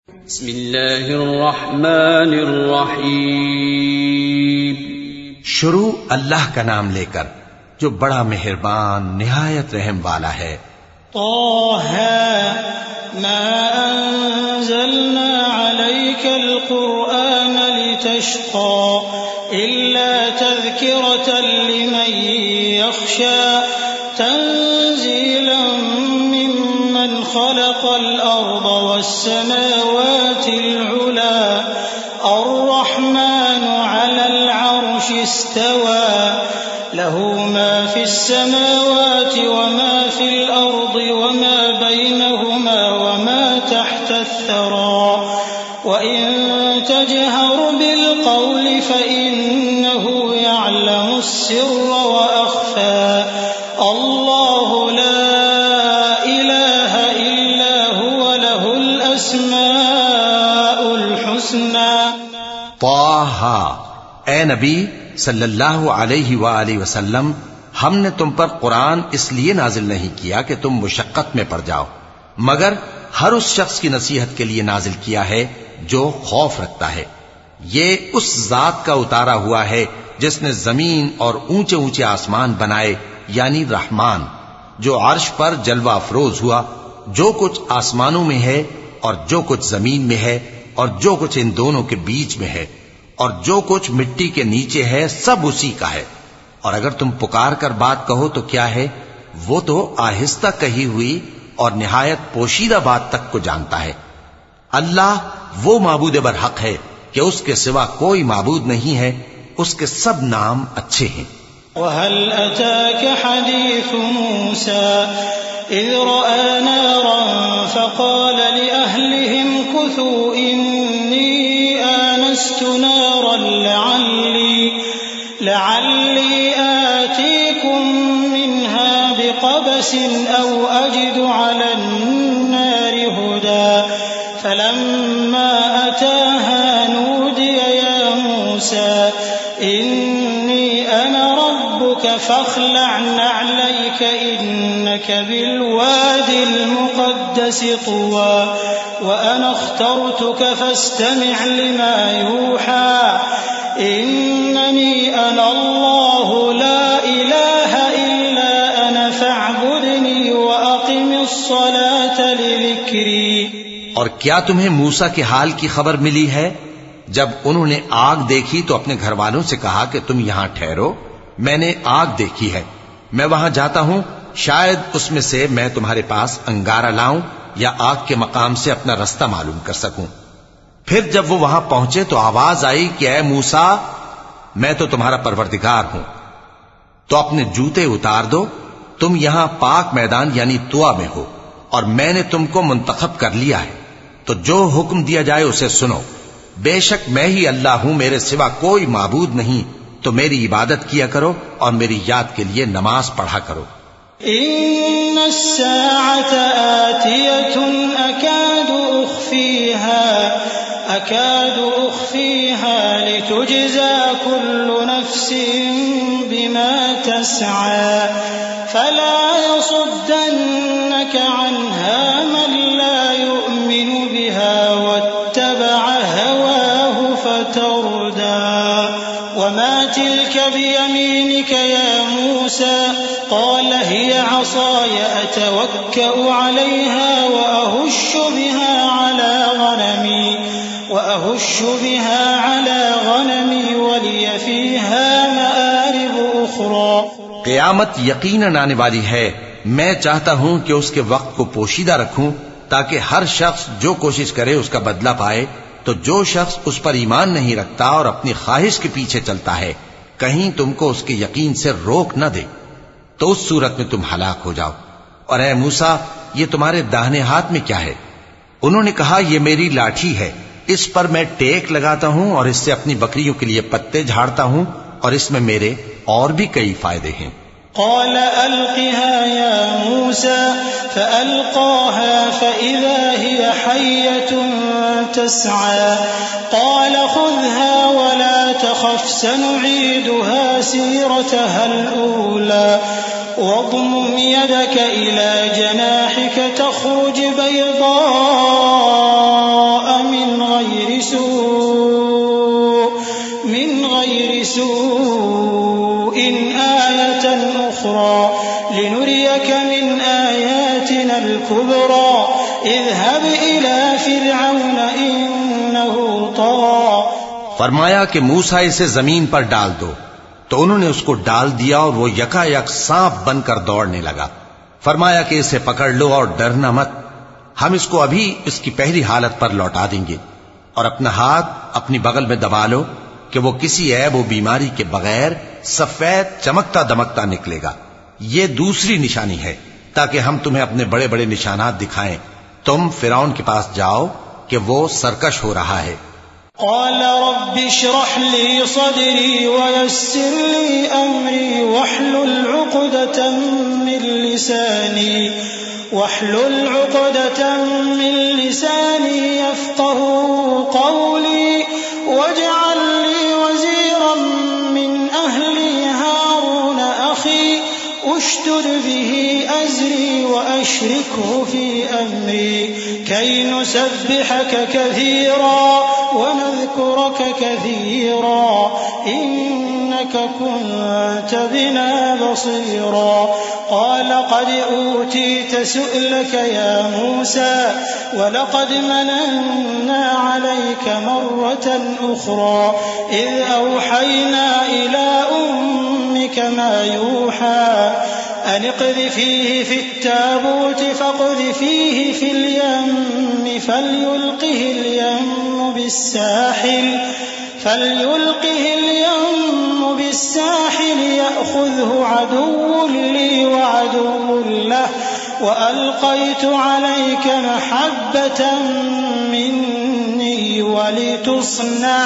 بسم اللہ الرحمن الرحیم. شروع اللہ کا نام لے کر جو بڑا مہربان نہایت رحم والا ہے. طه ما انزلنا عليك القرآن لتشقى إلا تذكرة لمن يخشى تنزيلا ممن خلق الأرض والسماوات العلى الرحمن على العرش استوى له ما في السماوات وما في الأرض وما بينهما وما تحت الثرى وإن تجهر بالقول فإنه يعلم السر وأخفى الله لا إله إلا هو له الأسماء الحسنى. طه، اے نبی صلی اللہ علیہ وآلہ وسلم، ہم نے تم پر قرآن اس لیے نازل نہیں کیا کہ تم مشقت میں پڑ جاؤ، مگر ہر اس شخص کی نصیحت کے لیے نازل کیا ہے جو خوف رکھتا ہے. یہ اس ذات کا اتارا ہوا ہے جس نے زمین اور اونچے اونچے آسمان بنائے، یعنی رحمان، جو عرش پر جلوہ افروز ہوا. جو کچھ آسمانوں میں ہے اور جو کچھ زمین میں ہے اور جو کچھ ان دونوں کے بیچ میں ہے اور جو کچھ مٹی کے نیچے ہے، سب اسی کا ہے. اور اگر تم پکار کر بات کہو تو کیا ہے، وہ تو آہستہ کہی ہوئی اور نہایت پوشیدہ بات تک کو جانتا ہے. اللہ وہ معبود برحق ہے کہ اس کے سوا کوئی معبود نہیں ہے، اس کے سب نام اچھے ہیں. وهل أتاك حديث موسى إذ رأى نارا فقال لأهلهم كثوا إني آنست نارا لعلي آتيكم منها بقبس أو أجد على النار هدى فلما أتاها نودي يا موسى إني أنا ربك فاخلع نعليك إنك بالواد المقدس طوى وأنا اخترتك فاستمع لما يوحى إنني أنا الله لا إله إلا أنا فاعبدني وأقم الصلاة لذكري. اور کیا تمہیں موسیٰ کے حال کی خبر ملی ہے جب انہوں نے آگ دیکھی تو اپنے گھر والوں سے کہا کہ تم یہاں ٹھہرو، میں نے آگ دیکھی ہے، میں وہاں جاتا ہوں، شاید اس میں سے میں تمہارے پاس انگارہ لاؤں یا آگ کے مقام سے اپنا رستہ معلوم کر سکوں. پھر جب وہ وہاں پہنچے تو آواز آئی کہ اے موسیٰ، میں تو تمہارا پروردگار ہوں، تو اپنے جوتے اتار دو، تم یہاں پاک میدان یعنی طوا میں ہو اور میں نے تم کو منتخب کر لیا ہے، تو جو حکم دیا جائے اسے سنو. بے شک میں ہی اللہ ہوں، میرے سوا کوئی معبود نہیں، تو میری عبادت کیا کرو اور میری یاد کے لیے نماز پڑھا کرو. إن الساعة آتية أكاد أخفيها لتجزى كل نفس بما تسعى فلا يصدنك عنها من لا يؤمن بها واتبع هواه فتردى. وما تلك بيمينك يا موسى قال هي عصاي أتوكأ عليها وأهش بها على غنمي ولي فيها مآرب أخرى. قیامت یقیناً آنے والی ہے، میں چاہتا ہوں کہ اس کے وقت کو پوشیدہ رکھوں تاکہ ہر شخص جو کوشش کرے اس کا بدلہ پائے. تو جو شخص اس پر ایمان نہیں رکھتا اور اپنی خواہش کے پیچھے چلتا ہے کہیں تم کو اس کے یقین سے روک نہ دے، تو اس صورت میں تم ہلاک ہو جاؤ. اور اے موسیٰ، یہ تمہارے داہنے ہاتھ میں کیا ہے؟ انہوں نے کہا یہ میری لاٹھی ہے، اس پر میں ٹیک لگاتا ہوں اور اس سے اپنی بکریوں کے لیے پتے جھاڑتا ہوں اور اس میں میرے اور بھی کئی فائدے ہیں. قال ألقها يا موسى فألقاها فإذا هي حية تسعى قال خذها ولا تخف سنعيدها سيرتها الأولى واضمم يدك إلى جناحك تخرج بيضاء أخرى لنريك من آياتنا الكبرى اذهب إلى فرعون إنه طغى. فرمایا کہ موسیٰ اسے زمین پر ڈال دو، تو انہوں نے اس کو ڈال دیا اور وہ یکا یک سانپ بن کر دوڑنے لگا. فرمایا کہ اسے پکڑ لو اور ڈرنا مت، ہم اس کو ابھی اس کی پہلی حالت پر لوٹا دیں گے، اور اپنا ہاتھ اپنی بغل میں دبا لو کہ وہ کسی عیب و بیماری کے بغیر سفید چمکتا دمکتا نکلے گا. یہ دوسری نشانی ہے تاکہ ہم تمہیں اپنے بڑے بڑے نشانات دکھائیں. تم فرعون کے پاس جاؤ کہ وہ سرکش ہو رہا ہے. قال رب اشرح لي صدري ويسر لي أمري واحلل عقدة من لساني يفقهوا قولي واجعل لي وزيرا من أهلي هارون أخي اشدد به أزري وأشركه في أمري كي نسبحك كثيرا ونذكرك كثيرا إنك كنت بنا بصيرا. قال قد أوتيت سؤلك يا موسى ولقد مننا عليك مرة أخرى إذ أوحينا إلى أمك ما يوحى أن اقذفيه في التابوت فاقذفيه في اليم فليلقه اليم بالساحل يأخذه عدو لي وعدو له وألقيت عليك محبة مني ولتصنع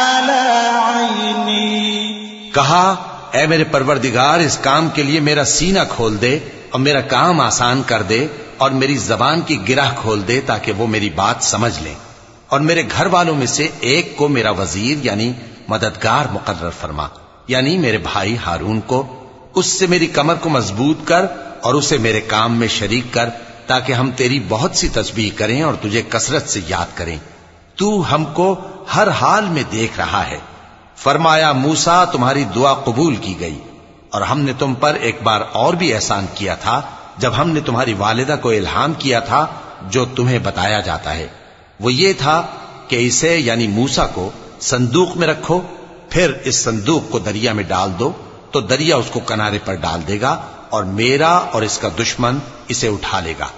على عيني. کہا اے میرے پروردگار اس کام کے لیے میرا سینہ کھول دے اور میرا کام آسان کر دے اور میری زبان کی گرہ کھول دے تاکہ وہ میری بات سمجھ لیں، اور میرے گھر والوں میں سے ایک کو میرا وزیر یعنی مددگار مقرر فرما، یعنی میرے بھائی ہارون کو. اس سے میری کمر کو مضبوط کر اور اسے میرے کام میں شریک کر تاکہ ہم تیری بہت سی تسبیح کریں اور تجھے کثرت سے یاد کریں. تو ہم کو ہر حال میں دیکھ رہا ہے. فرمایا موسیٰ تمہاری دعا قبول کی گئی، اور ہم نے تم پر ایک بار اور بھی احسان کیا تھا جب ہم نے تمہاری والدہ کو الہام کیا تھا جو تمہیں بتایا جاتا ہے. وہ یہ تھا کہ اسے یعنی موسیٰ کو صندوق میں رکھو، پھر اس صندوق کو دریا میں ڈال دو تو دریا اس کو کنارے پر ڈال دے گا اور میرا اور اس کا دشمن اسے اٹھا لے گا.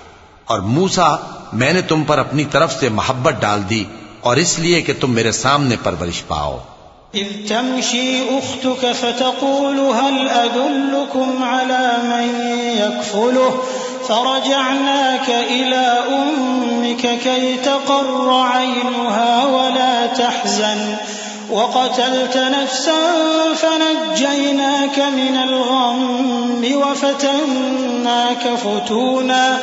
اور موسیٰ میں نے تم پر اپنی طرف سے محبت ڈال دی اور اس لیے کہ تم میرے سامنے پرورش پاؤ. إذ تمشي أختك فتقول هل أدلكم على من يكفله فرجعناك إلى أمك كي تقر عينها ولا تحزن وقتلت نفسا فنجيناك من الغم وفتناك فتونا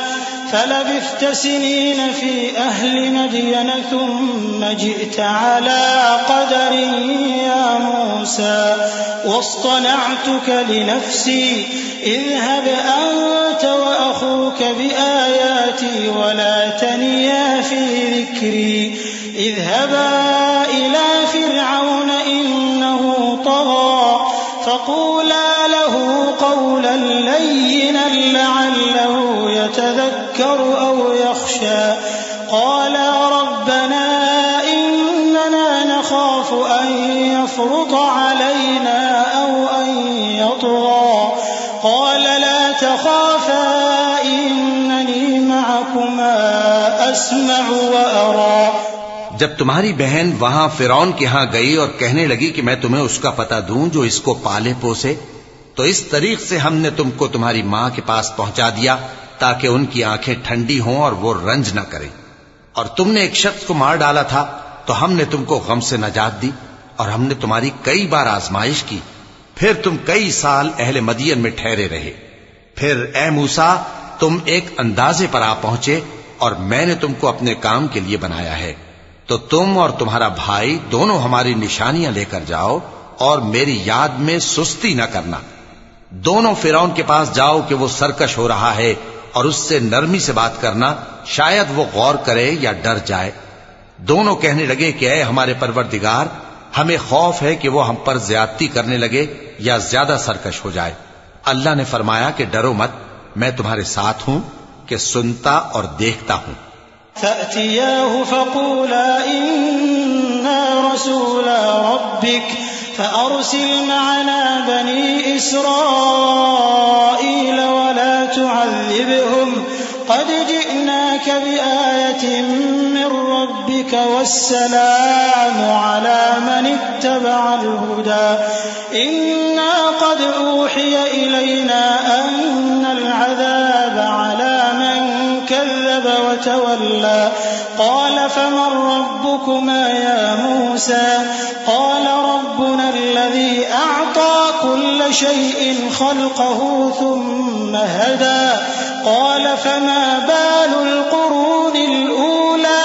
فلبثت سنين في أهل مدين ثم جئت على قدر يا موسى واصطنعتك لنفسي اذهب أنت وأخوك بآياتي ولا تنيا في ذكري اذهبا إلى فرعون إنه طغى فقولا له قولا لينا لعله يتذكر أو يخشى قالا ربنا إننا نخاف أن يفرط علينا أو أن يطغى قال لا تخافا إنني معكما أسمع وأرى. جب تمہاری بہن وہاں فرعون کے ہاں گئی اور کہنے لگی کہ میں تمہیں اس کا پتہ دوں جو اس کو پالے پوسے، تو اس طریق سے ہم نے تم کو تمہاری ماں کے پاس پہنچا دیا تاکہ ان کی آنکھیں ٹھنڈی ہوں اور وہ رنج نہ کریں. اور تم نے ایک شخص کو مار ڈالا تھا تو ہم نے تم کو غم سے نجات دی، اور ہم نے تمہاری کئی بار آزمائش کی، پھر تم کئی سال اہل مدین میں ٹھہرے رہے. پھر اے موسیٰ تم ایک اندازے پر آ پہنچے اور میں نے تم کو اپنے کام کے لیے بنایا ہے، تو تم اور تمہارا بھائی دونوں ہماری نشانیاں لے کر جاؤ اور میری یاد میں سستی نہ کرنا. دونوں فرعون کے پاس جاؤ کہ وہ سرکش ہو رہا ہے اور اس سے نرمی سے بات کرنا، شاید وہ غور کرے یا ڈر جائے. دونوں کہنے لگے کہ اے ہمارے پروردگار، ہمیں خوف ہے کہ وہ ہم پر زیادتی کرنے لگے یا زیادہ سرکش ہو جائے. اللہ نے فرمایا کہ ڈرو مت، میں تمہارے ساتھ ہوں کہ سنتا اور دیکھتا ہوں۔ فأتياه فقولا إنا رسولا ربك فأرسل معنا بني إسرائيل ولا تعذبهم قد جئناك بآية من ربك والسلام على من اتبع الهدى إنا قد أوحي إلينا أن العذاب على من كذب وتولى قال فمن ربكما يا موسى قال ربنا الذي أعطى كل شيء خلقه ثم هدى قال فما بال القرون الأولى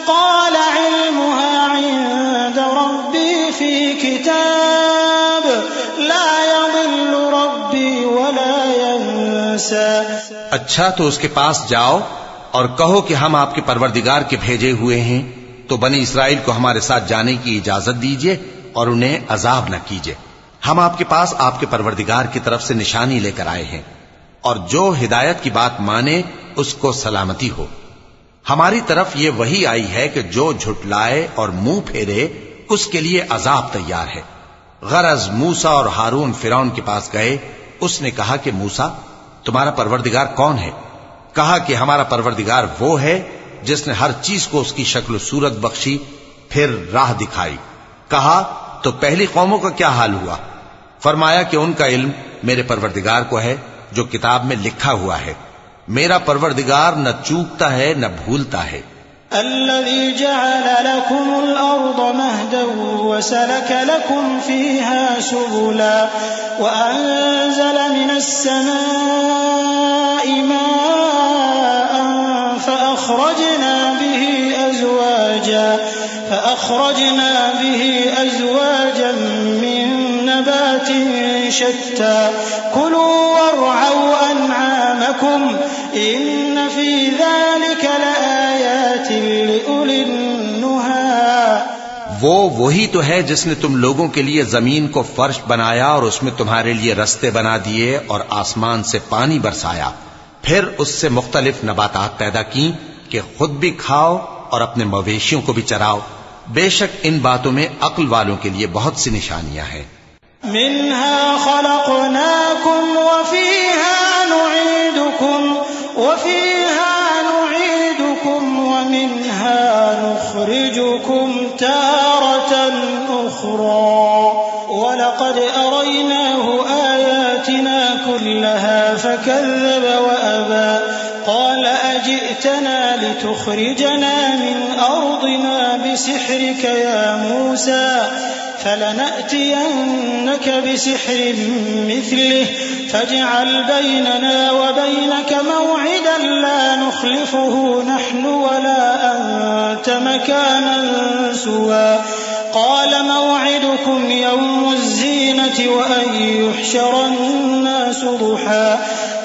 قال علمها عند ربي في كتاب لا يضل ربي ولا ينسى۔ اچھا تو اس کے پاس جاؤ اور کہو کہ ہم آپ کے پروردگار کے بھیجے ہوئے ہیں، تو بنی اسرائیل کو ہمارے ساتھ جانے کی اجازت دیجیے اور انہیں عذاب نہ کیجیے۔ ہم آپ کے پاس آپ کے پروردگار کی طرف سے نشانی لے کر آئے ہیں، اور جو ہدایت کی بات مانے اس کو سلامتی ہو۔ ہماری طرف یہ وحی آئی ہے کہ جو جھٹلائے اور منہ پھیرے اس کے لیے عذاب تیار ہے۔ غرض موسیٰ اور ہارون فرعون کے پاس گئے، اس نے کہا کہ موسیٰ تمہارا پروردگار کون ہے؟ کہا کہ ہمارا پروردگار وہ ہے جس نے ہر چیز کو اس کی شکل و صورت بخشی، پھر راہ دکھائی۔ کہا تو پہلی قوموں کا کیا حال ہوا؟ فرمایا کہ ان کا علم میرے پروردگار کو ہے جو کتاب میں لکھا ہوا ہے، میرا پروردگار نہ چوکتا ہے نہ بھولتا ہے۔ الذي جعل لكم الأرض مهدا وسلك لكم فيها سبلا وأنزل من السماء ماء فأخرجنا به أزواجا من نبات شتى كلوا وارعوا أنعامكم إن في ذلك لآيات لأولي النهى۔ وہی تو ہے جس نے تم لوگوں کے لیے زمین کو فرش بنایا اور اس میں تمہارے لیے رستے بنا دیے اور آسمان سے پانی برسایا، پھر اس سے مختلف نباتات پیدا کی کہ خود بھی کھاؤ اور اپنے مویشیوں کو بھی چراؤ۔ بے شک ان باتوں میں عقل والوں کے لیے بہت سی نشانیاں ہیں۔ منها خلقناكم وفيها نعيدكم ومنها نخرجكم تارة أخرى ولقد أريناه آياتنا كلها فكذب وأبى قال أجئتنا لتخرجنا من أرضنا بسحرك يا موسى فلنأتينك بسحر مثله فاجعل بيننا وبينك موعدا لا نخلفه نحن ولا أنت مكانا سوى قال موعدكم يوم الزينة وأن يحشر الناس ضحى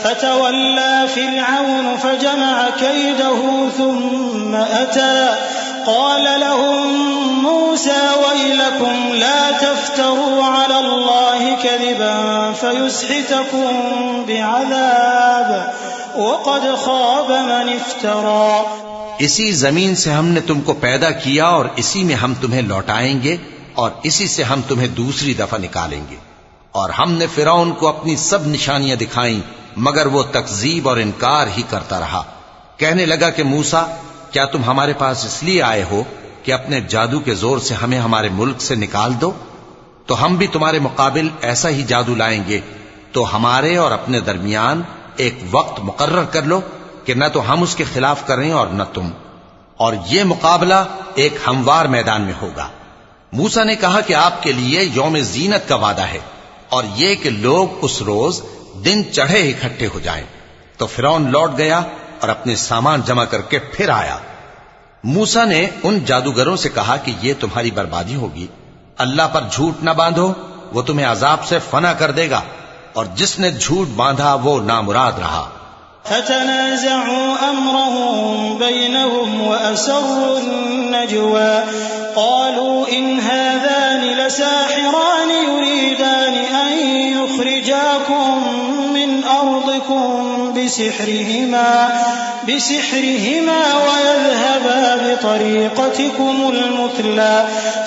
فتولى فرعون فجمع كيده ثم أتى قال لهم موسى ويلكم لا تفتروا على الله كذبا فيسحتكم بعذاب وقد خاب من افترى۔ اسی زمین سے ہم نے تم کو پیدا کیا اور اسی میں ہم تمہیں لوٹائیں گے اور اسی سے ہم تمہیں دوسری دفعہ نکالیں گے۔ اور ہم نے فرعون کو اپنی سب نشانیاں دکھائیں مگر وہ تکذیب اور انکار ہی کرتا رہا۔ کہنے لگا کہ موسیٰ کیا تم ہمارے پاس اس لیے آئے ہو کہ اپنے جادو کے زور سے ہمیں ہمارے ملک سے نکال دو؟ تو ہم بھی تمہارے مقابل ایسا ہی جادو لائیں گے، تو ہمارے اور اپنے درمیان ایک وقت مقرر کر لو کہ نہ تو ہم اس کے خلاف کریں اور نہ تم، اور یہ مقابلہ ایک ہموار میدان میں ہوگا۔ موسیٰ نے کہا کہ آپ کے لیے یوم زینت کا وعدہ ہے، اور یہ کہ لوگ اس روز دن چڑھے اکٹھے ہو جائیں۔ تو فرعون لوٹ گیا اور اپنے سامان جمع کر کے پھر آیا۔ موسیٰ نے ان جادوگروں سے کہا کہ یہ تمہاری بربادی ہوگی، اللہ پر جھوٹ نہ باندھو، وہ تمہیں عذاب سے فنا کر دے گا، اور جس نے جھوٹ باندھا وہ نامراد رہا۔ فتنازعوا أمرهم بينهم وأسروا النجوى قالوا إن هذان لساحران يريدان أن يخرجاكم بسحرهما ويذهبا بطريقتكم المثلى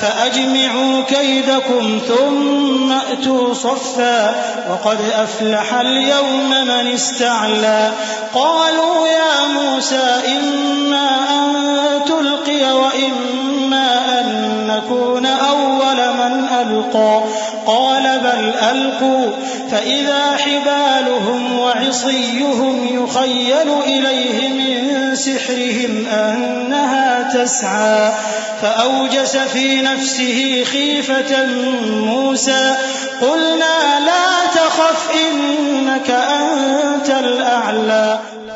فأجمعوا كيدكم ثم أتوا صفا وقد أفلح اليوم من استعلى قالوا يا موسى إما أن تلقي وإما أن نكون أول من ألقى قال بل ألقوا فإذا حبالهم وعصيهم يخيل إليه من سحرهم أنها تسعى فأوجس في نفسه خيفة موسى قلنا لا تخف إنك أنت الأعلى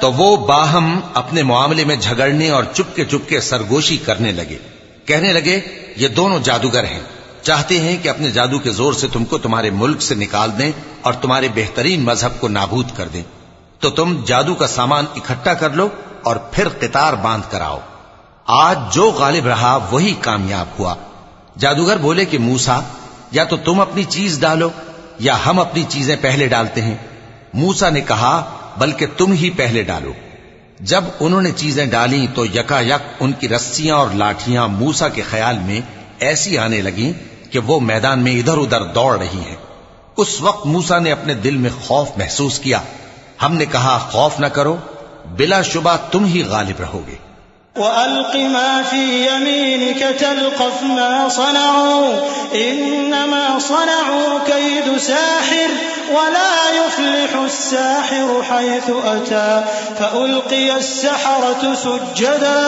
تو وہ باہم اپنے معاملے میں جھگڑنے اور چپکے سرگوشی کرنے لگے، کہنے لگے یہ دونوں جادوگر ہیں، چاہتے ہیں کہ اپنے جادو کے زور سے تم کو تمہارے ملک سے نکال دیں اور تمہارے بہترین مذہب کو نابود کر دیں، تو تم جادو کا سامان اکٹھا کر لو اور پھر قطار باندھ کر آؤ، آج جو غالب رہا وہی کامیاب ہوا۔ جادوگر بولے کہ موسیٰ یا تو تم اپنی چیز ڈالو یا ہم اپنی چیزیں پہلے ڈالتے ہیں۔ موسیٰ نے کہا بلکہ تم ہی پہلے ڈالو۔ جب انہوں نے چیزیں ڈالیں تو یکا یک ان کی رسیاں اور لاٹھیاں موسیٰ کے خیال میں ایسی آنے لگیں کہ وہ میدان میں ادھر ادھر دوڑ رہی ہیں۔ اس وقت موسیٰ نے اپنے دل میں خوف محسوس کیا، ہم نے کہا خوف نہ کرو، بلا شبہ تم ہی غالب رہو گے۔ وَأَلْقِ مَا فِي يَمِينِكَ تَلْقَفْ مَا صَنَعُوا إِنَّمَا صَنَعُوا كَيْدُ سَاحِرٍ وَلَا يُفْلِحُ السَّاحِرُ حَيْثُ أَتَى فَأُلْقِيَ السَّحَرَةُ سُجَّدًا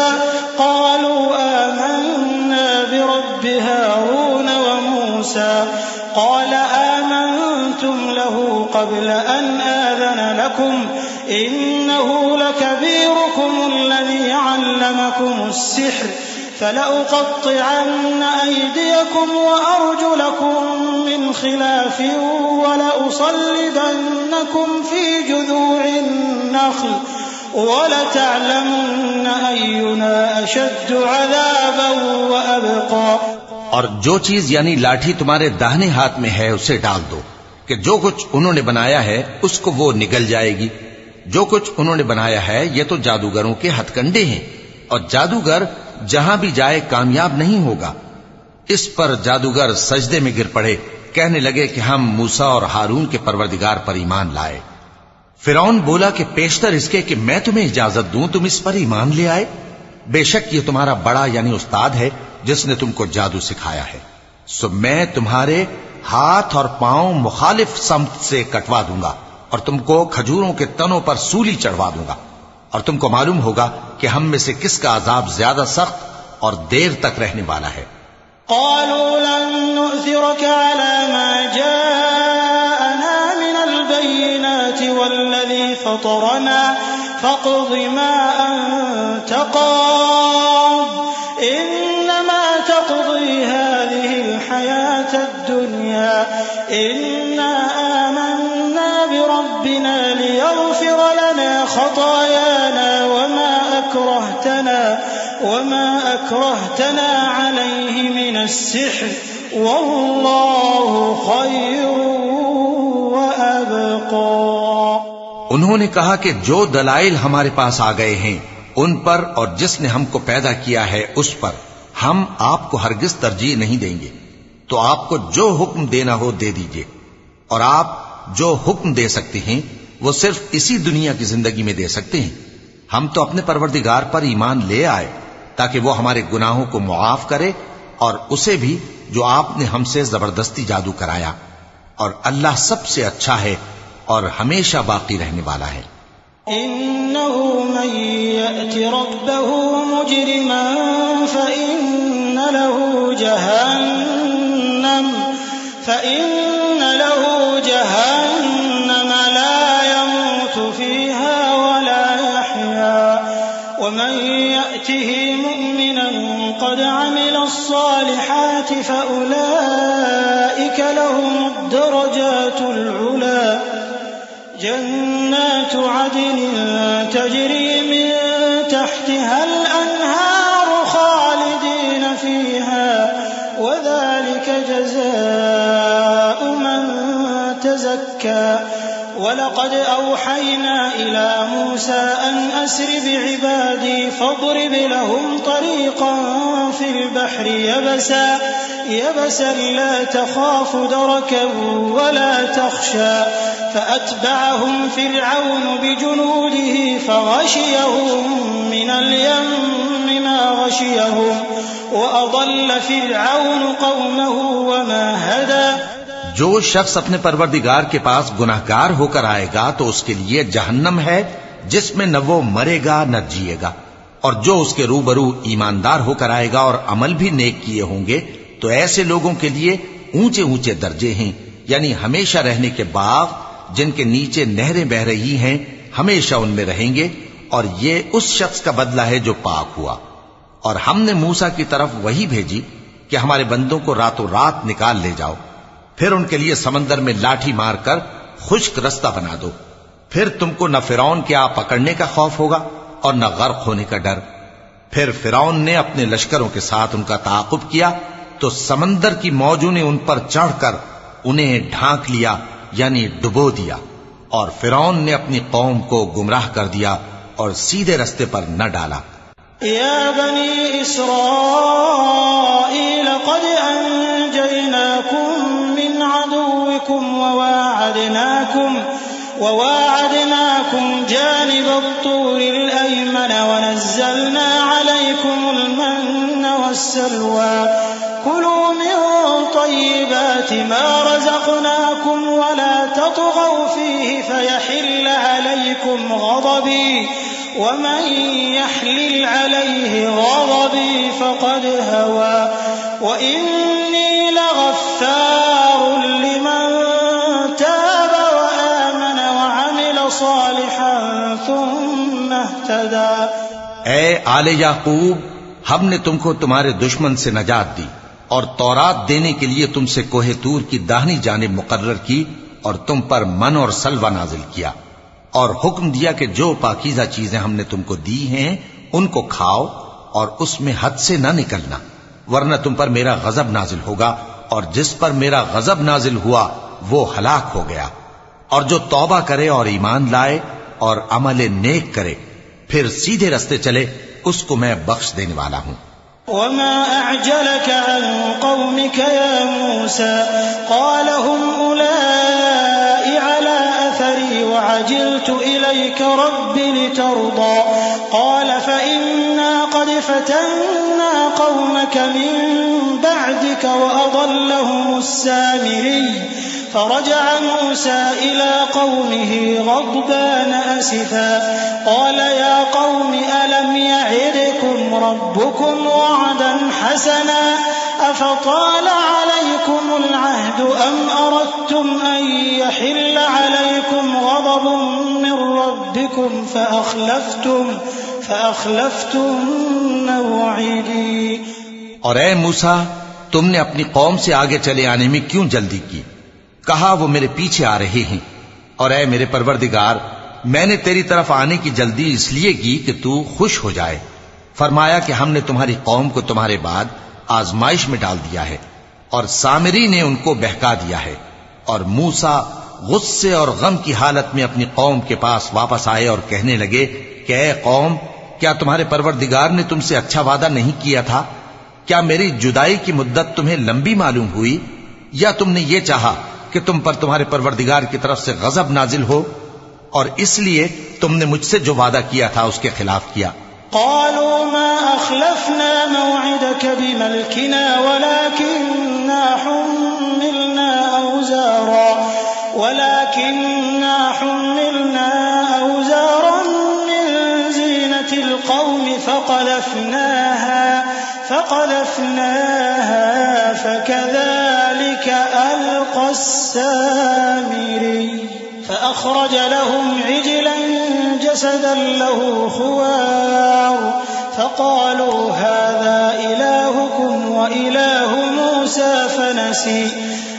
قَالُوا آمَنَّا بِرَبِّ هَارُونَ وَمُوسَى قَالَ آمَنْتُمْ لَهُ قَبْلَ أَنْ آذَنَ لَكُمْ إِنَّهُ لَكَبِيرُكُمُ الَّذِي عَلَّمَكُمُ السِّحْرَ فَلَأُقَطِّعَنَّ أَيْدِيَكُمْ وَأَرْجُلَكُمْ مِنْ خِلَافٍ وَلَأُصَلِّبَنَّكُمْ فِي جُذُوعِ النَّخْلِ وَلَتَعْلَمُنَّ أَيُّنَا أَشَدُّ عَذَابًا وَأَبْقَى۔ اور جو چیز یعنی لاٹھی تمہارے داہنے ہاتھ میں ہے اسے ڈال دو کہ جو کچھ انہوں نے بنایا ہے اس کو وہ نگل جائے گی۔ جو کچھ انہوں نے بنایا ہے یہ تو جادوگروں کے ہتھ کنڈے ہیں، اور جادوگر جہاں بھی جائے کامیاب نہیں ہوگا۔ اس پر جادوگر سجدے میں گر پڑے، کہنے لگے کہ ہم موسیٰ اور ہارون کے پروردگار پر ایمان لائے۔ فرعون بولا کہ پیشتر اس کے کہ میں تمہیں اجازت دوں تم اس پر ایمان لے آئے، بے شک یہ تمہارا بڑا یعنی استاد ہے جس نے تم کو جادو سکھایا ہے، سو میں تمہارے ہاتھ اور پاؤں مخالف سمت سے کٹوا دوں گا اور تم کو کھجوروں کے تنوں پر سولی چڑھوا دوں گا، اور تم کو معلوم ہوگا کہ ہم میں سے کس کا عذاب زیادہ سخت اور دیر تک رہنے والا ہے۔ قالوا لن نؤثرك على ما جاءنا من البينات والذي فطرنا فاقض ما أنت قاض إنما تقضي هذه الحياة الدنيا إنا آمنا بربنا ليغفر لنا خطايانا وما أكرهتنا عليه من السحر والله خير وأبقى۔ انہوں نے کہا کہ جو دلائل ہمارے پاس آ گئے ہیں ان پر اور جس نے ہم کو پیدا کیا ہے اس پر ہم آپ کو ہرگز ترجیح نہیں دیں گے، تو آپ کو جو حکم دینا ہو دے دیجئے، اور آپ جو حکم دے سکتے ہیں وہ صرف اسی دنیا کی زندگی میں دے سکتے ہیں۔ ہم تو اپنے پروردگار پر ایمان لے آئے تاکہ وہ ہمارے گناہوں کو معاف کرے اور اسے بھی جو آپ نے ہم سے زبردستی جادو کرایا، اور اللہ سب سے اچھا ہے اور ہمیشہ باقی رہنے والا ہے۔ إنه من يأت ربه مجرما فإن له جهنم لا يموت فيها ولا يحيا ومن يأته مؤمنا قد عمل الصالحات فأولئك لهم الدرجات العلى جنات عدن تجري من تحتها الأنهار خالدين فيها وذلك جزاء من تزكى وَلَقَدْ أَوْحَيْنَا إِلَى مُوسَىٰ أَنْ أَسْرِ بِعِبَادِي فَاضْرِبْ لَهُمْ طَرِيقًا فِي الْبَحْرِ يَبَسًا لَا تَخَافُ دَرَكًا وَلَا تَخْشَىٰ فَأَتْبَعَهُمْ فِرْعَوْنُ بِجُنُودِهِ فَغَشِيَهُم مِّنَ الْيَمِّ مَا غَشِيَهُمْ وَأَضَلَّ فِرْعَوْنُ قَوْمَهُ وَمَا هَدَىٰ۔ جو شخص اپنے پروردگار کے پاس گناہگار ہو کر آئے گا تو اس کے لیے جہنم ہے جس میں نہ وہ مرے گا نہ جیے گا، اور جو اس کے روبرو ایماندار ہو کر آئے گا اور عمل بھی نیک کیے ہوں گے تو ایسے لوگوں کے لیے اونچے اونچے درجے ہیں، یعنی ہمیشہ رہنے کے باغ جن کے نیچے نہریں بہ رہی ہیں، ہمیشہ ان میں رہیں گے، اور یہ اس شخص کا بدلہ ہے جو پاک ہوا۔ اور ہم نے موسیٰ کی طرف وحی بھیجی کہ ہمارے بندوں کو راتوں رات نکال لے جاؤ، پھر ان کے لیے سمندر میں لاٹھی مار کر خشک رستہ بنا دو، پھر تم کو نہ فرعون کے آ پکڑنے کا خوف ہوگا اور نہ غرق ہونے کا ڈر۔ پھر فرعون نے اپنے لشکروں کے ساتھ ان کا تعاقب کیا تو سمندر کی موجوں نے ان پر چڑھ کر انہیں ڈھانک لیا، یعنی ڈبو دیا، اور فرعون نے اپنی قوم کو گمراہ کر دیا اور سیدھے رستے پر نہ ڈالا۔ يا بني إسرائيل قد أنجيناكم من عدوكم وواعدناكم جانب الطور الأيمن ونزلنا عليكم المن والسلوى كلوا من طيبات ما رزقناكم ولا تطغوا فيه فيحل عليكم غضبي ومن يحلل عليه غضبي فقد هوى وإني لغفار لمن تاب وآمن وعمل صالحا ثم اهتدى۔ اے آل یعقوب، ہم نے تم کو تمہارے دشمن سے نجات دی اور تورات دینے کے لیے تم سے کوہ طور کی داہنی جانب مقرر کی اور تم پر من اور سلوہ نازل کیا، اور حکم دیا کہ جو پاکیزہ چیزیں ہم نے تم کو دی ہیں ان کو کھاؤ اور اس میں حد سے نہ نکلنا، ورنہ تم پر میرا غضب نازل ہوگا، اور جس پر میرا غضب نازل ہوا وہ ہلاک ہو گیا۔ اور جو توبہ کرے اور ایمان لائے اور عمل نیک کرے پھر سیدھے رستے چلے، اس کو میں بخش دینے والا ہوں۔ وما أعجلك عن قومك يا موسى قال هم أولئك على أثري وعجلت إليك رب لترضى قال فإنا قد فتنا قومك من بعدك وأضلهم السامري فرجع موسى إلى قومه غضبان أسفا قال يا قوم ألم يعدكم ربكم وعدا حسنا أفطال عليكم العهد أم أردتم أن يحل عليكم غضب من ربكم فأخلفتم موعدي۔ اور اے موسیٰ، تم نے اپنی قوم سے آگے چلے آنے میں کیوں جلدی کی؟ کہا وہ میرے پیچھے آ رہے ہیں۔ اور اے میرے پروردگار، میں نے تیری طرف آنے کی جلدی اس لیے کی کہ تو خوش ہو جائے۔ فرمایا کہ ہم نے تمہاری قوم کو تمہارے بعد آزمائش میں ڈال دیا ہے، اور سامری نے ان کو بہکا دیا ہے۔ اور موسیٰ غصے اور غم کی حالت میں اپنی قوم کے پاس واپس آئے اور کہنے لگے کہ اے قوم، کیا تمہارے پروردگار نے تم سے اچھا وعدہ نہیں کیا تھا؟ کیا میری جدائی کی مدت تمہیں لمبی معلوم ہوئی، یا تم نے یہ چاہا کہ تم پر تمہارے پروردگار کی طرف سے غضب نازل ہو، اور اس لیے تم نے مجھ سے جو وعدہ کیا تھا اس کے خلاف کیا؟ قالوا ما أخلفنا موعدك بملكنا ولكننا حملنا أوزارا من زينة القوم فقذفناها فكذلك ألقى السامري فأخرج لهم عجلا جسدا له خوار فقالوا هذا إلهكم وإله موسى فنسي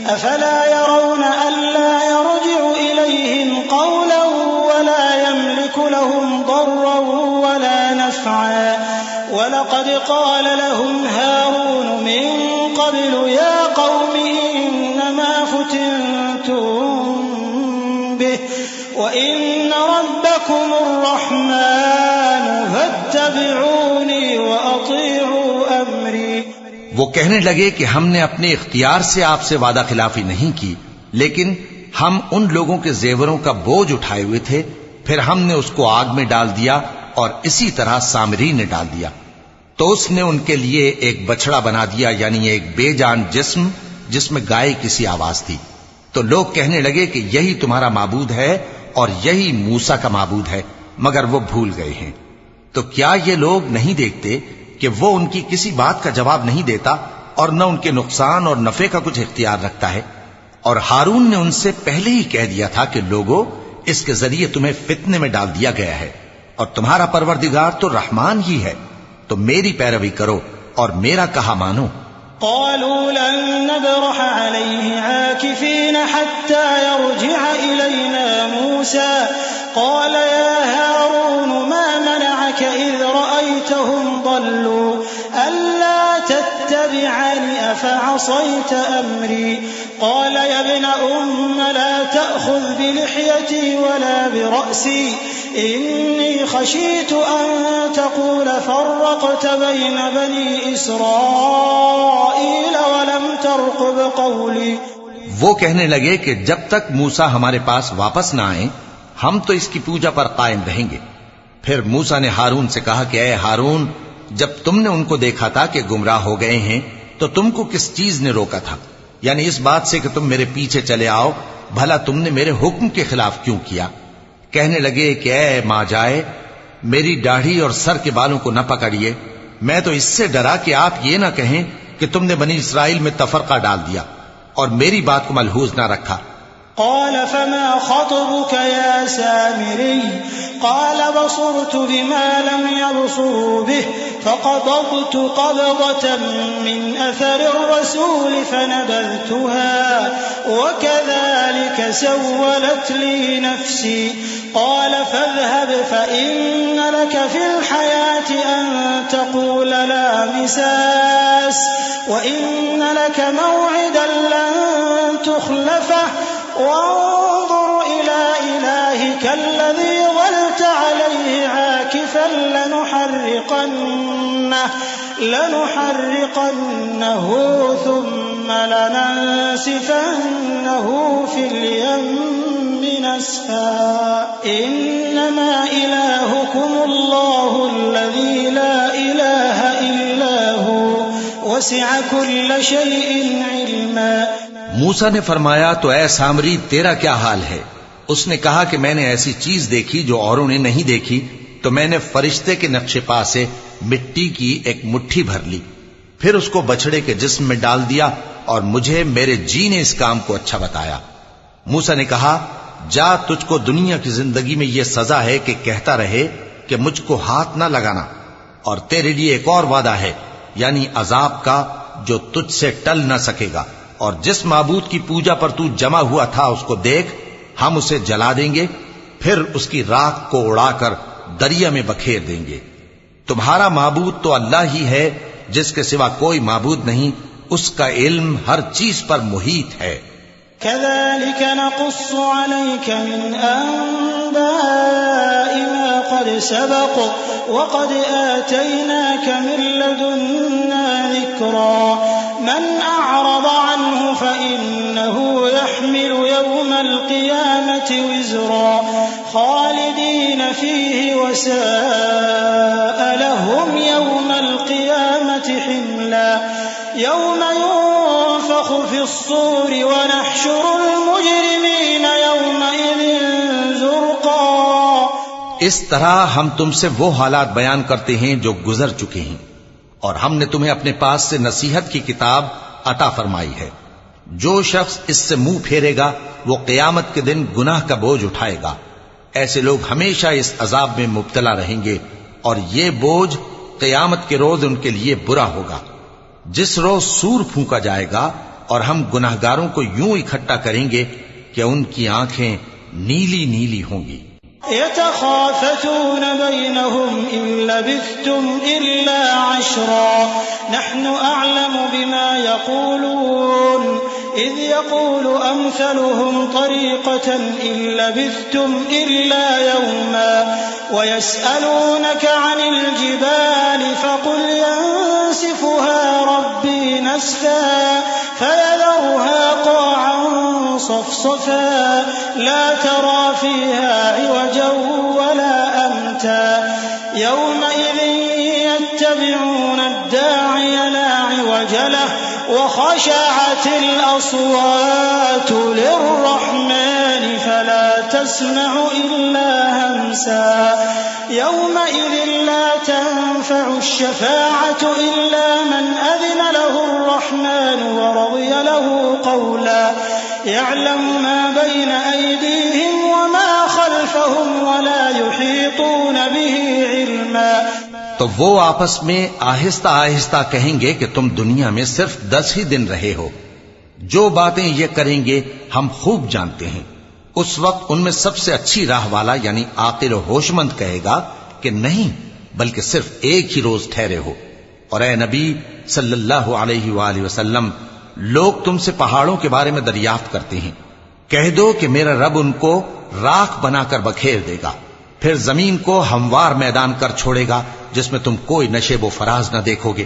أفلا يرون ألا يرجع إليهم قولا ولا يملك لهم ضرا ولا نفعا ولقد قال لهم هارون من قبل يا قوم إنما فتنتم به وَإِنَّ رَبَّكُمُ الرَّحْمَنُ فَاتَّبِعُونِي وَأَطِيعُوا أَمْرِي۔ وہ کہنے لگے کہ ہم نے اپنے اختیار سے آپ سے وعدہ خلافی نہیں کی، لیکن ہم ان لوگوں کے زیوروں کا بوجھ اٹھائے ہوئے تھے، پھر ہم نے اس کو آگ میں ڈال دیا اور اسی طرح سامری نے ڈال دیا۔ تو اس نے ان کے لیے ایک بچڑا بنا دیا، یعنی ایک بے جان جسم جس میں گائے کسی آواز تھی۔ تو لوگ کہنے لگے کہ یہی تمہارا معبود ہے اور یہی موسیٰ کا معبود ہے، مگر وہ بھول گئے ہیں۔ تو کیا یہ لوگ نہیں دیکھتے کہ وہ ان کی کسی بات کا جواب نہیں دیتا اور نہ ان کے نقصان اور نفع کا کچھ اختیار رکھتا ہے؟ اور ہارون نے ان سے پہلے ہی کہہ دیا تھا کہ لوگو، اس کے ذریعے تمہیں فتنے میں ڈال دیا گیا ہے، اور تمہارا پروردگار تو رحمان ہی ہے، تو میری پیروی کرو اور میرا کہا مانو۔ قالوا لن نبرح عليه عاكفين حتى يرجع إلينا موسى قال يا هارون ما منعك إذ رأيتهم ضلوا ألا تتبعني أفعصيت أمري قال يا ابن لا تأخذ بلحيتي ولا برأسي إني خشيت أن تقول فرقت بين بني إسرائيل ولم ترقب قولي۔ وہ کہنے لگے کہ جب تک موسیٰ ہمارے پاس واپس نہ آئیں ہم تو اس کی پوجا پر قائم رہیں گے۔ پھر موسیٰ نے ہارون سے کہا کہ اے ہارون، جب تم نے ان کو دیکھا تھا کہ گمراہ ہو گئے ہیں تو تم کو کس چیز نے روکا تھا؟ یعنی اس بات سے کہ تم میرے پیچھے چلے آؤ، بھلا تم نے میرے حکم کے خلاف کیوں کیا؟ کہنے لگے کہ اے ماں جائے، میری داڑھی اور سر کے بالوں کو نہ پکڑیے، میں تو اس سے ڈرا کہ آپ یہ نہ کہیں کہ تم نے بنی اسرائیل میں تفرقہ ڈال دیا اور میری بات کو ملحوظ نہ رکھا۔ قال فما خطبك يا سامري قال بصرت بما لم يبصروا به فقبضت قبضة من أثر الرسول فنبذتها وكذلك سولت لي نفسي قال فاذهب فإن لك في الحياة أن تقول لا مساس وإن لك موعدا لن تخلفه وانظر إلى إلهك الذي ظلت عليه عاكفا لنحرقنه ثم لننسفنه في اليم نسفا إنما إلهكم الله الذي لا إله إلا هو وسع كل شيء علما۔ موسیٰ نے فرمایا تو اے سامری تیرا کیا حال ہے؟ اس نے کہا کہ میں نے ایسی چیز دیکھی جو اوروں نے نہیں دیکھی، تو میں نے فرشتے کے نقش پا سے مٹی کی ایک مٹھی بھر لی، پھر اس کو بچڑے کے جسم میں ڈال دیا اور مجھے میرے جی نے اس کام کو اچھا بتایا۔ موسیٰ نے کہا جا، تجھ کو دنیا کی زندگی میں یہ سزا ہے کہ کہتا رہے کہ مجھ کو ہاتھ نہ لگانا، اور تیرے لیے ایک اور وعدہ ہے، یعنی عذاب کا جو تجھ سے ٹل نہ سکے گا، اور جس معبود کی پوجا پر تو جمع ہوا تھا اس کو دیکھ، ہم اسے جلا دیں گے، پھر اس کی راکھ کو اڑا کر دریا میں بکھیر دیں گے۔ تمہارا معبود تو اللہ ہی ہے، جس کے سوا کوئی معبود نہیں، اس کا علم ہر چیز پر محیط ہے۔ كذلك نقص عليك من أنباء ما قد سبق وقد آتيناك من لدنا ذكرا من أعرض عنه فإنه يحمل يوم القيامة وزرا خالدين فيه وساء لهم يوم القيامة حملا يوم ينفخ في الصور ونحشر المجرمين يومئذ زرقا۔ اس طرح ہم تم سے وہ حالات بیان کرتے ہیں جو گزر چکے ہیں، اور ہم نے تمہیں اپنے پاس سے نصیحت کی کتاب عطا فرمائی ہے۔ جو شخص اس سے منہ پھیرے گا وہ قیامت کے دن گناہ کا بوجھ اٹھائے گا۔ ایسے لوگ ہمیشہ اس عذاب میں مبتلا رہیں گے، اور یہ بوجھ قیامت کے روز ان کے لیے برا ہوگا، جس روز سور پھونکا جائے گا اور ہم گناہگاروں کو یوں اکٹھا کریں گے کہ ان کی آنکھیں نیلی نیلی ہوں گی۔ يتخافتون بينهم إن لبثتم إلا عشرا نحن أعلم بما يقولون إذ يقول أمثلهم طريقة إن لبثتم إلا يوما ويسألونك عن الجبال فقل ينسفها ربي نسفا فيذرها قاعا صفصفا لا ترى فيها عوجا ولا أمتا يومئذ يتبعون الداعي لا عوج له وخشعت الأصوات للرحمن فلا تسمع إلا همسا يومئذ لا تنفع الشفاعة إلا من أذن له الرحمن ورضي له قولا يعلم ما بين أيديهم وما خلفهم ولا يحيطون به علما. تو وہ آپس میں آہستہ آہستہ کہیں گے کہ تم دنیا میں صرف 10 ہی دن رہے ہو. جو باتیں یہ کریں گے ہم خوب جانتے ہیں. اس وقت ان میں سب سے اچھی راہ والا یعنی عاقل و ہوش مند کہے گا کہ نہیں بلکہ صرف ایک ہی روز ٹھہرے ہو. اور اے نبی صلی اللہ علیہ وآلہ وسلم لوگ تم سے پہاڑوں کے بارے میں دریافت کرتے ہیں. کہہ دو کہ میرا رب ان کو راکھ بنا کر بکھیر دے گا، پھر زمین کو ہموار میدان کر چھوڑے گا جس میں تم کوئی نشیب و فراز نہ دیکھو گے.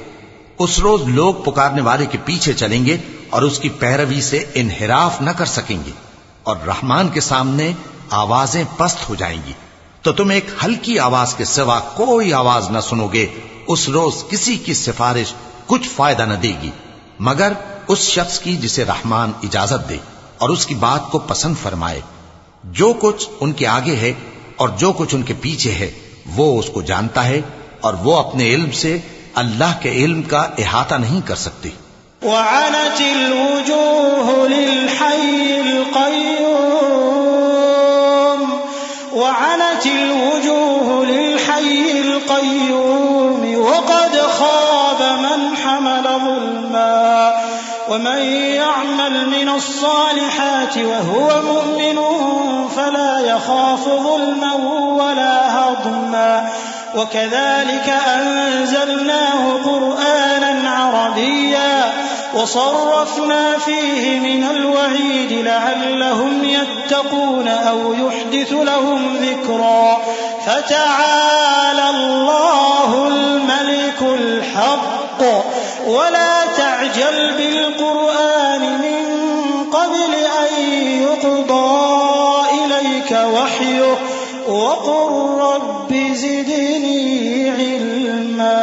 اس روز لوگ پکارنے والے کے پیچھے چلیں گے اور اس کی پیروی سے انحراف نہ کر سکیں گے، اور رحمان کے سامنے آوازیں پست ہو جائیں گی تو تم ایک ہلکی آواز کے سوا کوئی آواز نہ سنو گے. اس روز کسی کی سفارش کچھ فائدہ نہ دے گی مگر اس شخص کی جسے رحمان اجازت دے اور اس کی بات کو پسند فرمائے. جو کچھ ان کے آگے ہے اور جو کچھ ان کے پیچھے ہے وہ اس کو جانتا ہے، اور وہ اپنے علم سے اللہ کے علم کا احاطہ نہیں کر سکتی. وعنت الوجوه للحي القيوم وقد خاب من حمل ظلما ومن يعمل من الصالحات وهو مؤمن فلا يخاف ظلما ولا هضما وكذلك أنزلناه قرآنا عربيا وصرفنا فيه من الوعيد لعلهم يتقون أو يحدث لهم ذكرا فتعالى الله الملك الحق ولا تعجل بالقرآن من قبل أن يقضى إليك وحيه وقل رب زدني علما.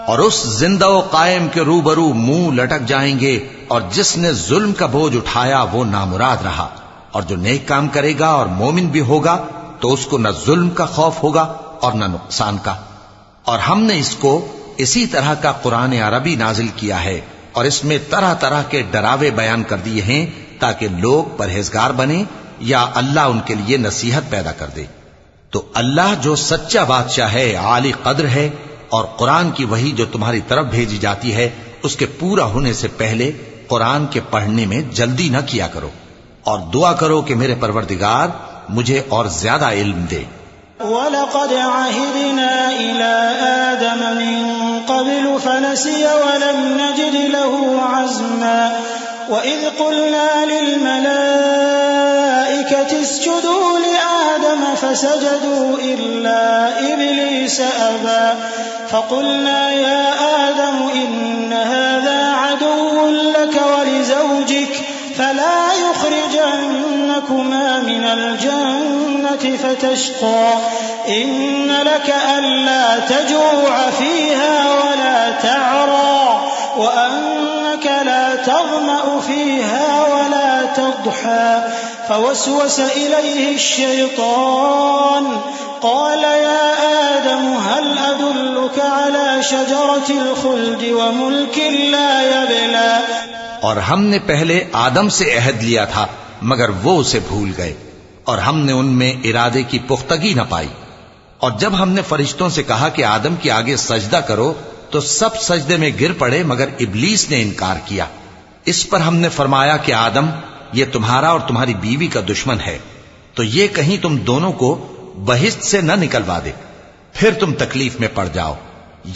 اور اس زندہ و قائم کے روبرو منہ لٹک جائیں گے، اور جس نے ظلم کا بوجھ اٹھایا وہ نامراد رہا، اور جو نیک کام کرے گا اور مومن بھی ہوگا تو اس کو نہ ظلم کا خوف ہوگا اور نہ نقصان کا. اور ہم نے اس کو اسی طرح کا قرآن عربی نازل کیا ہے، اور اس میں طرح طرح کے ڈراوے بیان کر دیے ہیں تاکہ لوگ پرہیزگار بنیں یا اللہ ان کے لیے نصیحت پیدا کر دے. تو اللہ جو سچا بادشاہ ہے، عالی قدر ہے، اور قرآن کی وحی جو تمہاری طرف بھیجی جاتی ہے اس کے پورا ہونے سے پہلے قرآن کے پڑھنے میں جلدی نہ کیا کرو، اور دعا کرو کہ میرے پروردگار مجھے اور زیادہ علم دے. وَلَقَدْ عَهِدْنَا إِلَىٰ آدَمَ مِن قَبْلُ فَنَسِيَ وَلَمْ نَجِدْ لَهُ عَزْمًا وَإِذْ قُلْنَا لِلْمَلَائِكَةِ اسْجُدُوا لِآدَمَ فَسَجَدُوا إِلَّا إِبْلِيسَ أَبَىٰ فَقُلْنَا يَا آدَمُ إِنَّ هَٰذَا عَدُوٌّ لَّكَ وَلِزَوْجِكَ فَلَا يُخْرِجَنَّكُمَا مِنَ الْجَنَّةِ فَتَشْقَىٰ إِنَّ لَكَ أَلَّا تَجُوعَ فِيهَا وَلَا تَعْرَىٰ وَأَنَّكَ لَا تَظْمَأُ فِيهَا وَلَا تَضْحَىٰ فوسوس إليه الشيطان قال يا آدم هل أدلك على شجرة الخلد وملك لا يبلى. اور ہم نے پہلے آدم سے عہد لیا تھا مگر وہ اسے بھول گئے، اور ہم نے ان میں ارادے کی پختگی نہ پائی. اور جب ہم نے فرشتوں سے کہا کہ آدم کے آگے سجدہ کرو تو سب سجدے میں گر پڑے مگر ابلیس نے انکار کیا. اس پر ہم نے فرمایا کہ آدم یہ تمہارا اور تمہاری بیوی کا دشمن ہے، تو یہ کہیں تم دونوں کو بہشت سے نہ نکلوا دے، پھر تم تکلیف میں پڑ جاؤ.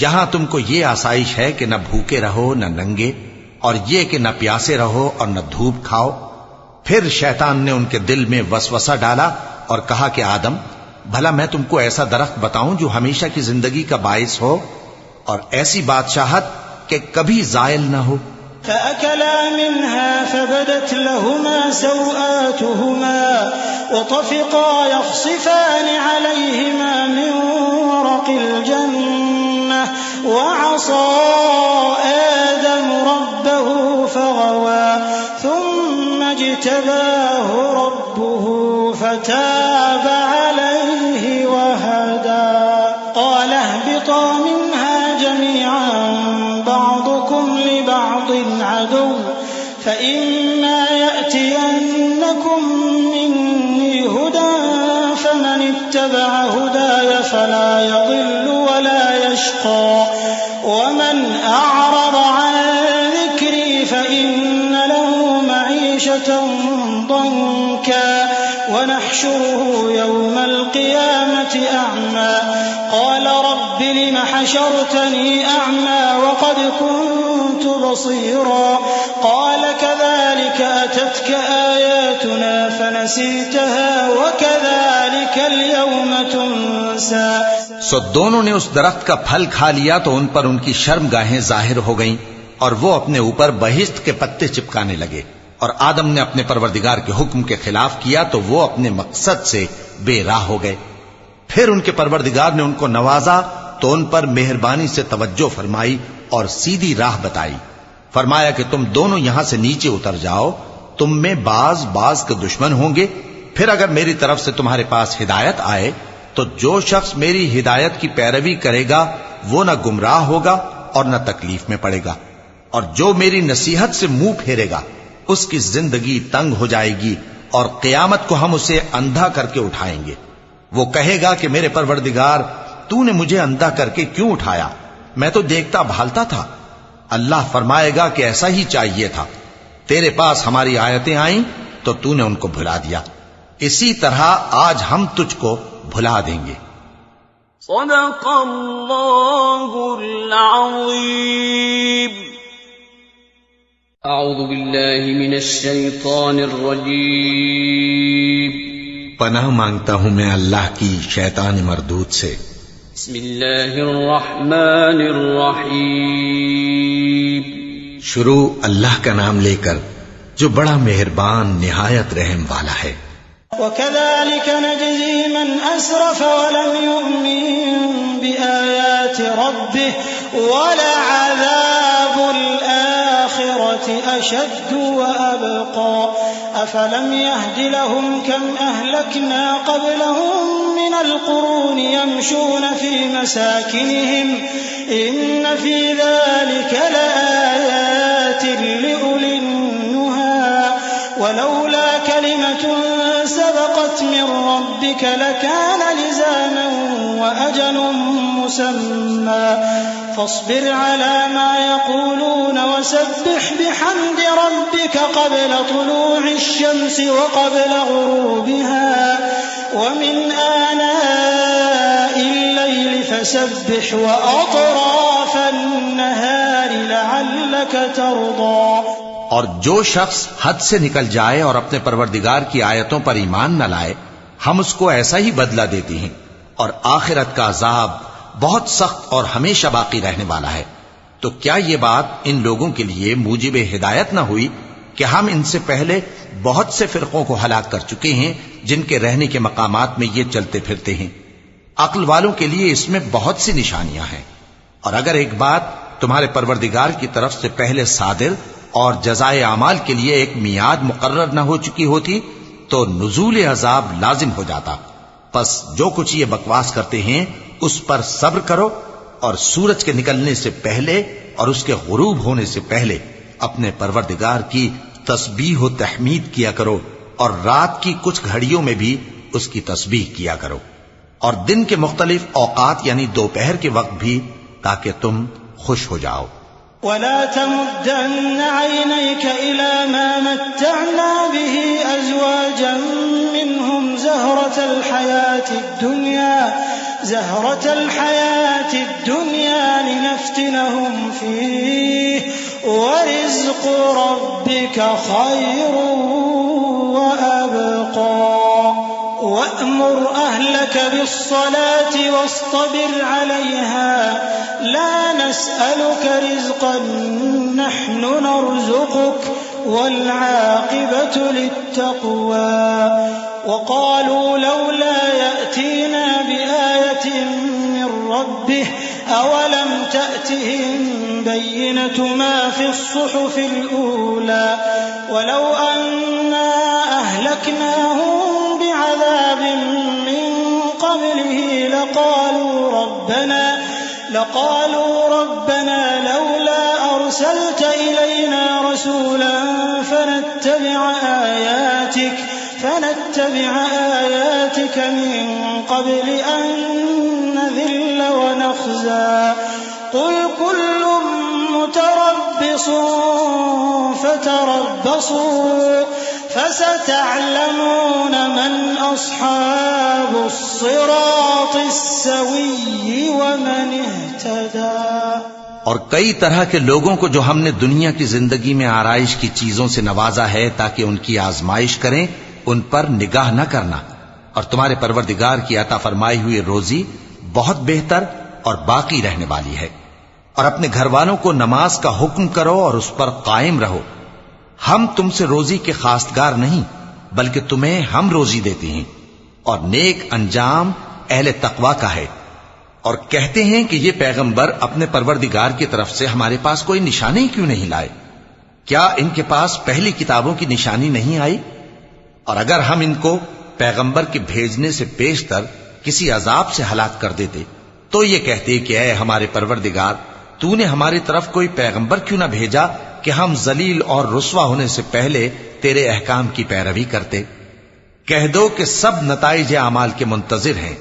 یہاں تم کو یہ آسائش ہے کہ نہ بھوکے رہو نہ ننگے، اور یہ کہ نہ پیاسے رہو اور نہ دھوپ کھاؤ۔ پھر شیطان نے ان کے دل میں وسوسہ ڈالا اور کہا کہ آدم، بھلا میں تم کو ایسا درخت بتاؤں جو ہمیشہ کی زندگی کا باعث ہو اور ایسی بادشاہت کہ کبھی زائل نہ ہو؟ فأكلا منها فبدت لهما سوآتهما وطفقا يخصفان عليهما من ورق الجنة وعصى آدم ربه فغوى ثم اجتباه ربه فتاب عليه وهدى قال اهبطا منها جميعا بعضكم لبعض عدو فإما يأتينكم مني هدى فمن اتبع هداي فلا يضل ولا يشقى ومن أعرض عن ذكري فإن له معيشة ضنكا ونحشره يوم القيامة أعمى قال رب لم حشرتني أعمى وقد كنت بصيرا قال كذلك أتتك آياتنا فنسيتها وكذلك اليوم تنسى۔ سو دونوں نے اس درخت کا پھل کھا لیا تو ان پر ان کی شرم گاہیں ظاہر ہو گئیں اور وہ اپنے اوپر بہشت کے پتے چپکانے لگے، اور آدم نے اپنے پروردگار کے حکم کے خلاف کیا تو وہ اپنے مقصد سے بے راہ ہو گئے۔ پھر ان کے پروردگار نے ان کو نوازا تو ان پر مہربانی سے توجہ فرمائی اور سیدھی راہ بتائی۔ فرمایا کہ تم دونوں یہاں سے نیچے اتر جاؤ، تم میں بعض کے دشمن ہوں گے، پھر اگر میری طرف سے تمہارے پاس ہدایت آئے تو جو شخص میری ہدایت کی پیروی کرے گا وہ نہ گمراہ ہوگا اور نہ تکلیف میں پڑے گا، اور جو میری نصیحت سے منہ پھیرے گا اس کی زندگی تنگ ہو جائے گی، اور قیامت کو ہم اسے اندھا کر کے اٹھائیں گے۔ وہ کہے گا کہ میرے پروردگار، تو نے مجھے اندھا کر کے کیوں اٹھایا؟ میں تو دیکھتا بھالتا تھا۔ اللہ فرمائے گا کہ ایسا ہی چاہیے تھا، تیرے پاس ہماری آیتیں آئیں تو تو نے ان کو بھلا دیا، اسی طرح آج ہم تجھ کو بھلا دیں گے۔ صدق اللہ العظیم۔ اعوذ باللہ من الشیطان الرجیم۔ پناہ مانگتا ہوں میں اللہ کی شیطان مردود سے۔ بسم اللہ الرحمن الرحیم۔ شروع اللہ کا نام لے کر جو بڑا مہربان نہایت رحم والا ہے۔ وكذلك نجزي من أسرف ولم يؤمن بآيات ربه ولعذاب الآخرة أشد وأبقى أفلم يهد لهم كم أهلكنا قبلهم من القرون يمشون في مساكنهم إن في ذلك لآيات لأولي النهى ولولا كلمة سبقت من ربك لكان لزاما وأجل مسمى فاصبر على ما يقولون وسبح بحمد ربك قبل طلوع الشمس وقبل غروبها ومن آناء الليل فسبح وأطراف النهار لعلك ترضى۔ اور جو شخص حد سے نکل جائے اور اپنے پروردگار کی آیتوں پر ایمان نہ لائے ہم اس کو ایسا ہی بدلہ دیتے ہیں، اور آخرت کا عذاب بہت سخت اور ہمیشہ باقی رہنے والا ہے۔ تو کیا یہ بات ان لوگوں کے لیے موجب ہدایت نہ ہوئی کہ ہم ان سے پہلے بہت سے فرقوں کو ہلاک کر چکے ہیں جن کے رہنے کے مقامات میں یہ چلتے پھرتے ہیں؟ عقل والوں کے لیے اس میں بہت سی نشانیاں ہیں، اور اگر ایک بات تمہارے پروردگار کی طرف سے پہلے صادر اور جزائے اعمال کے لیے ایک میعاد مقرر نہ ہو چکی ہوتی تو نزول عذاب لازم ہو جاتا۔ پس جو کچھ یہ بکواس کرتے ہیں اس پر صبر کرو، اور سورج کے نکلنے سے پہلے اور اس کے غروب ہونے سے پہلے اپنے پروردگار کی تسبیح و تحمید کیا کرو، اور رات کی کچھ گھڑیوں میں بھی اس کی تسبیح کیا کرو، اور دن کے مختلف اوقات یعنی دوپہر کے وقت بھی، تاکہ تم خوش ہو جاؤ۔ ولا تمدن عينيك إلى ما متعنا به أزواجا منهم زهرة الحياة الدنيا لنفتنهم فيه ورزق ربك خير وأبقى وأمر أهلك بالصلاة واصطبر عليها لا نسألك رزقا نحن نرزقك والعاقبة للتقوى وقالوا لولا يأتينا بآية من ربه أولم تأتهم بينة ما في الصحف الأولى ولو أنا أهلكناهم بعذاب من قبله لقالوا ربنا لولا أرسلت إلينا رسولا فنتبع آياتك من قبل أن نذل ونخزى قل كل متربص فتربصوا فستعلمون من أصحاب الصراط السوي ومن اهتدى. اور کئی طرح کے لوگوں کو جو ہم نے دنیا کی زندگی میں آرائش کی چیزوں سے نوازا ہے تاکہ ان کی آزمائش کریں، ان پر نگاہ نہ کرنا، اور تمہارے پروردگار کی عطا فرمائی ہوئی روزی بہت بہتر اور باقی رہنے والی ہے. اور اپنے گھر والوں کو نماز کا حکم کرو اور اس پر قائم رہو. ہم تم سے روزی کے خواستگار نہیں بلکہ تمہیں ہم روزی دیتے ہیں، اور نیک انجام اہل تقوی کا ہے. اور کہتے ہیں کہ یہ پیغمبر اپنے پروردگار کی طرف سے ہمارے پاس کوئی نشانی کیوں نہیں لائے؟ کیا ان کے پاس پہلی کتابوں کی نشانی نہیں آئی؟ اور اگر ہم ان کو پیغمبر کے بھیجنے سے بیشتر کسی عذاب سے ہلاک کر دیتے تو یہ کہتے کہ اے ہمارے پروردگار، تو نے ہماری طرف کوئی پیغمبر کیوں نہ بھیجا کہ ہم ذلیل اور رسوا ہونے سے پہلے تیرے احکام کی پیروی کرتے. کہہ دو کہ سب نتائج اعمال کے منتظر ہیں،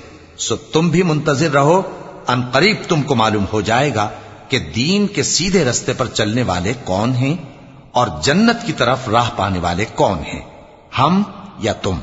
سو تم بھی منتظر رہو. ان قریب تم کو معلوم ہو جائے گا کہ دین کے سیدھے رستے پر چلنے والے کون ہیں اور جنت کی طرف راہ پانے والے کون ہیں، ہم یا تم.